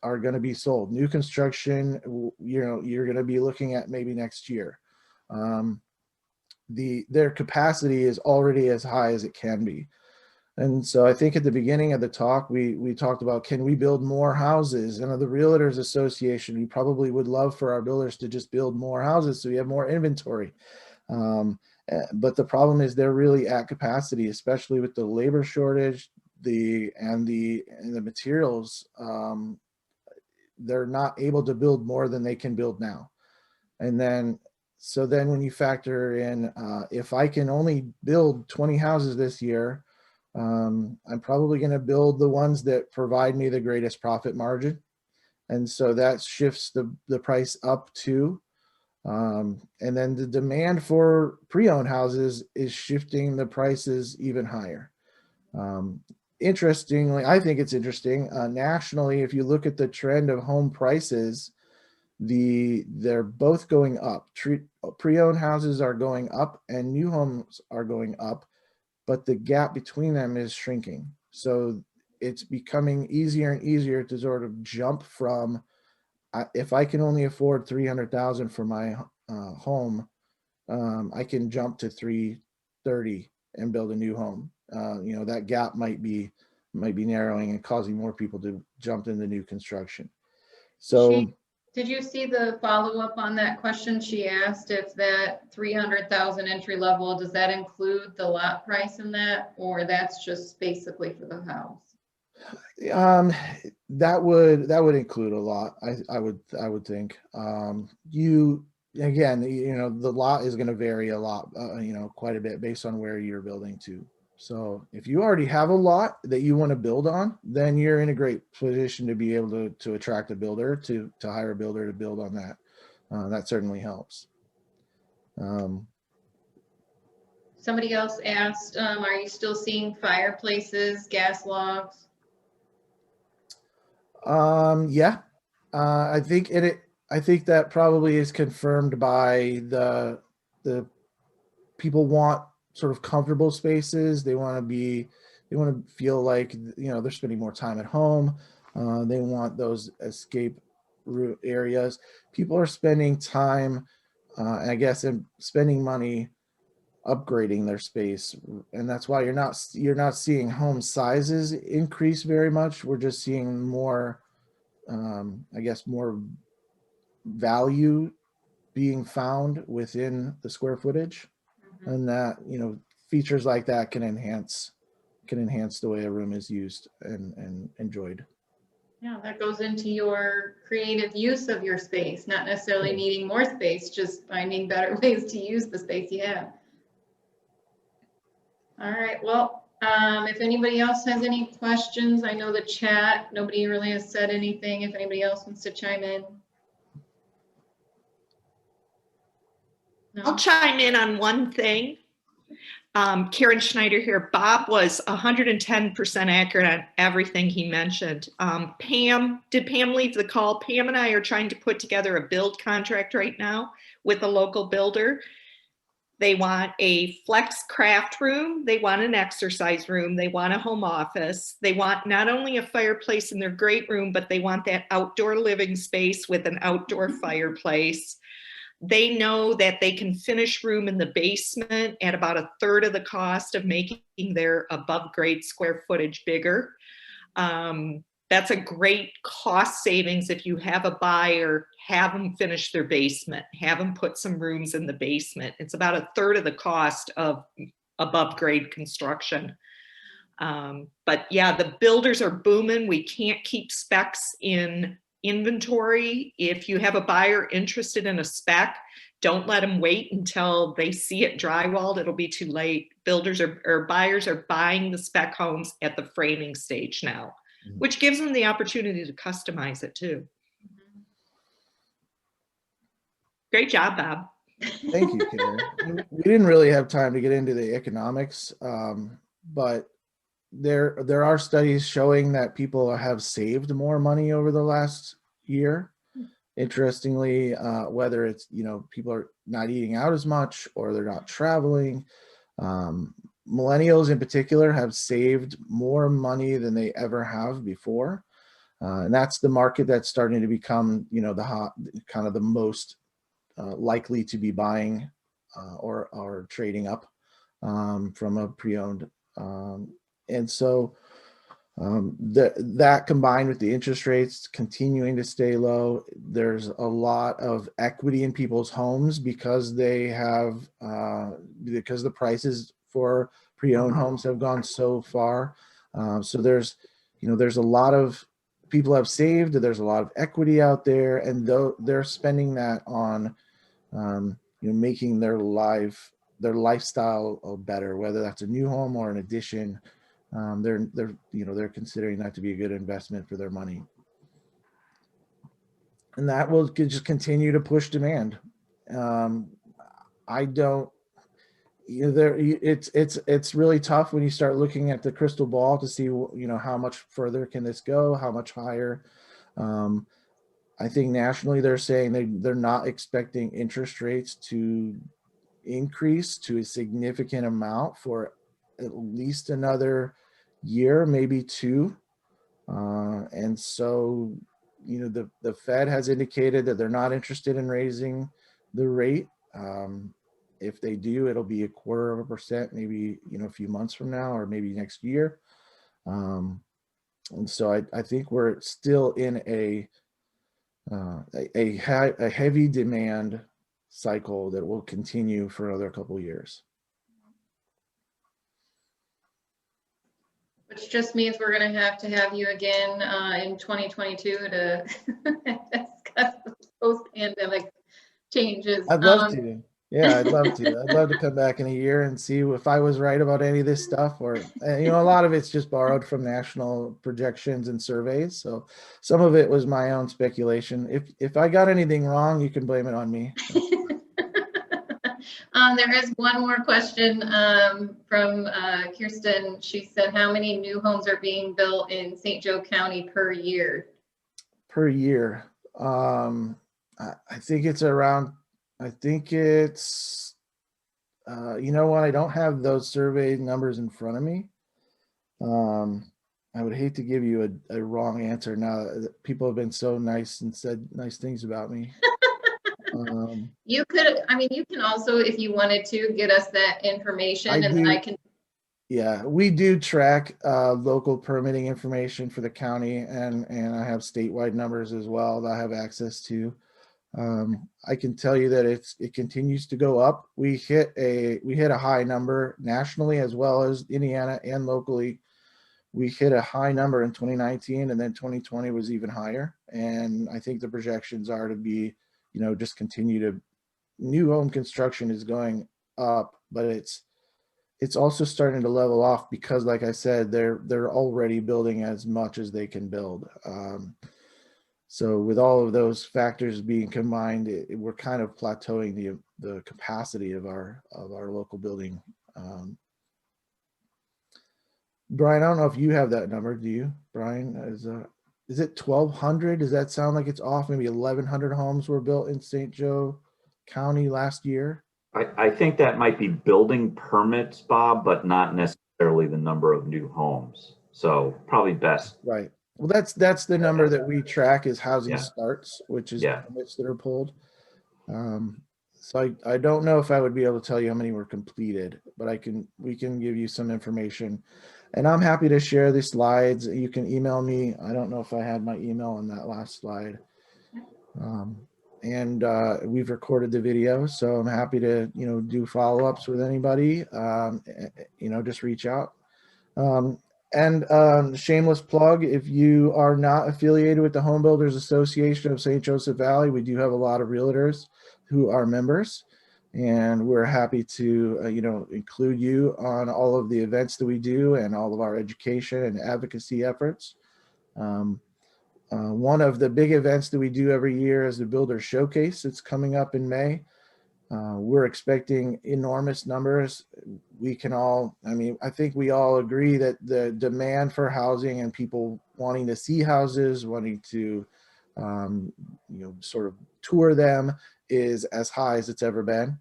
are going to be sold. New construction, you're going to be looking at maybe next year. Their capacity is already as high as it can be. And so I think at the beginning of the talk, we talked about, can we build more houses? And the Realtors Association, we probably would love for our builders to just build more houses so we have more inventory. But the problem is they're really at capacity, especially with the labor shortage, and the materials. They're not able to build more than they can build now. And then when you factor in, if I can only build 20 houses this year, I'm probably going to build the ones that provide me the greatest profit margin. And so that shifts the price up too. And then the demand for pre-owned houses is shifting the prices even higher. Interestingly, I think it's interesting, nationally, if you look at the trend of home prices, they're both going up. Pre-owned houses are going up and new homes are going up, but the gap between them is shrinking. So it's becoming easier and easier to sort of jump from, if I can only afford 300,000 for my home, I can jump to 330 and build a new home. That gap might be narrowing and causing more people to jump into new construction. So did you see the follow-up on that question? She asked if that 300,000 entry level, does that include the lot price in that, or that's just basically for the house? That would include a lot. I would think. The lot is going to vary a lot, quite a bit based on where you're building to. So if you already have a lot that you want to build on, then you're in a great position to be able to attract a builder, to hire a builder to build on that. That certainly helps. Somebody else asked, are you still seeing fireplaces, gas logs? Yeah, I think that probably is confirmed by the people want sort of comfortable spaces. They want to feel like, they're spending more time at home. They want those escape route areas. People are spending time, I guess, and spending money upgrading their space, and that's why you're not seeing home sizes increase very much. We're just seeing more, I guess, more value being found within the square footage, and that, features like that can enhance the way a room is used and enjoyed. Yeah, that goes into your creative use of your space, not necessarily needing more space, just finding better ways to use the space you have. All right, well, if anybody else has any questions, I know the chat, nobody really has said anything. If anybody else wants to chime in. I'll No? chime in on one thing. Karen Schneider here. Bob was 110% accurate on everything he mentioned. Did Pam leave the call? Pam and I are trying to put together a build contract right now with a local builder. They want a flex craft room. They want an exercise room. They want a home office. They want not only a fireplace in their great room, but they want that outdoor living space with an outdoor fireplace. They know that they can finish room in the basement at about 1/3 of the cost of making their above grade square footage bigger. That's a great cost savings if you have a buyer, have them finish their basement, have them put some rooms in the basement. It's about 1/3 of the cost of above grade construction. But yeah, the builders are booming. We can't keep specs in inventory. If you have a buyer interested in a spec, don't let them wait until they see it drywalled. It'll be too late. Builders or buyers are buying the spec homes at the framing stage now, which gives them the opportunity to customize it too. Great job, Bob. Thank you, Karen. We didn't really have time to get into the economics, but there are studies showing that people have saved more money over the last year. Interestingly, whether it's, people are not eating out as much or they're not traveling, millennials in particular have saved more money than they ever have before. And that's the market that's starting to become, the hot, kind of the most likely to be buying or trading up from a pre-owned. And so that combined with the interest rates continuing to stay low, there's a lot of equity in people's homes because they have because the prices for pre-owned homes have gone so far. So there's a lot of people have saved, there's a lot of equity out there, and they're spending that on making their lifestyle better, whether that's a new home or an addition. They're considering that to be a good investment for their money, and that will just continue to push demand. I don't, it's really tough when you start looking at the crystal ball to see, how much further can this go, how much higher. I think nationally they're saying they're not expecting interest rates to increase to a significant amount for at least another year, maybe two. And so, the Fed has indicated that they're not interested in raising the rate. If they do, it'll be 0.25%, maybe, a few months from now, or maybe next year. And so I think we're still in a heavy demand cycle that will continue for another couple of years. Which just means we're going to have you again in 2022 to discuss the post-pandemic changes. I'd love to. Yeah, I'd love to. I'd love to come back in a year and see if I was right about any of this stuff, or, a lot of it's just borrowed from national projections and surveys. So some of it was my own speculation. If I got anything wrong, you can blame it on me. There is one more question from Kirsten. She said, how many new homes are being built in St. Joe County per year? Per year. I think it's You know what? I don't have those survey numbers in front of me. I would hate to give you a wrong answer now that people have been so nice and said nice things about me. You could, I mean, you can also, if you wanted to, get us that information I and then do. I can, Yeah, we do track local permitting information for the county, and I have statewide numbers as well that I have access to. I can tell you that it continues to go up. We hit a high number nationally as well as Indiana and locally. We hit a high number in 2019, and then 2020 was even higher. And I think the projections are to be, just continue to, new home construction is going up, but it's also starting to level off because, like I said, they're already building as much as they can build. So with all of those factors being combined, we're kind of plateauing the capacity of our local building. Brian, I don't know if you have that number. Do you, Brian? Is it 1,200? Does that sound like it's off? Maybe 1,100 homes were built in St. Joe County last year. I think that might be building permits, Bob, but not necessarily the number of new homes. So probably best. Right. Well, that's the number that we track is housing starts, which is permits that are pulled. So I don't know if I would be able to tell you how many were completed, but we can give you some information. And I'm happy to share the slides. You can email me. I don't know if I had my email on that last slide. And we've recorded the video, so I'm happy to, do follow-ups with anybody. Just reach out. Shameless plug, if you are not affiliated with the Homebuilders Association of St. Joseph Valley, we do have a lot of realtors who are members, and we're happy to, include you on all of the events that we do and all of our education and advocacy efforts. One of the big events that we do every year is the Builder Showcase. It's coming up in May. We're expecting enormous numbers. I think we all agree that the demand for housing and people wanting to see houses, wanting to, sort of tour them is as high as it's ever been.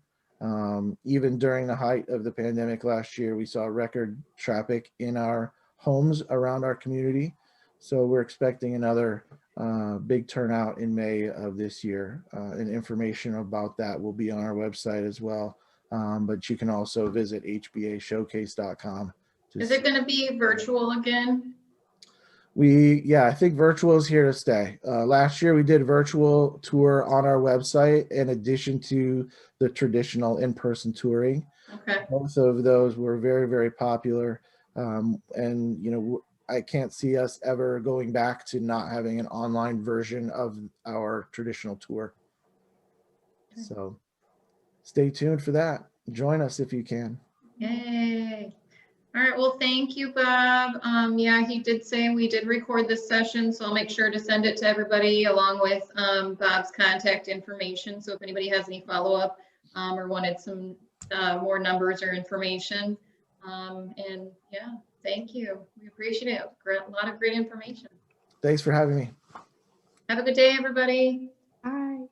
Even during the height of the pandemic last year, we saw record traffic in our homes around our community. So we're expecting another big turnout in May of this year, and information about that will be on our website as well. But you can also visit hbashowcase.com. is it going to be virtual again? I think virtual is here to stay. Last year we did a virtual tour on our website in addition to the traditional in-person touring. Okay. Both of those were very, very popular. I can't see us ever going back to not having an online version of our traditional tour. So stay tuned for that. Join us if you can. Yay. All right. Well, thank you, Bob. He did say we did record this session, so I'll make sure to send it to everybody along with Bob's contact information. So if anybody has any follow-up or wanted some more numbers or information. Thank you. We appreciate it. A lot of great information. Thanks for having me. Have a good day, everybody. Bye.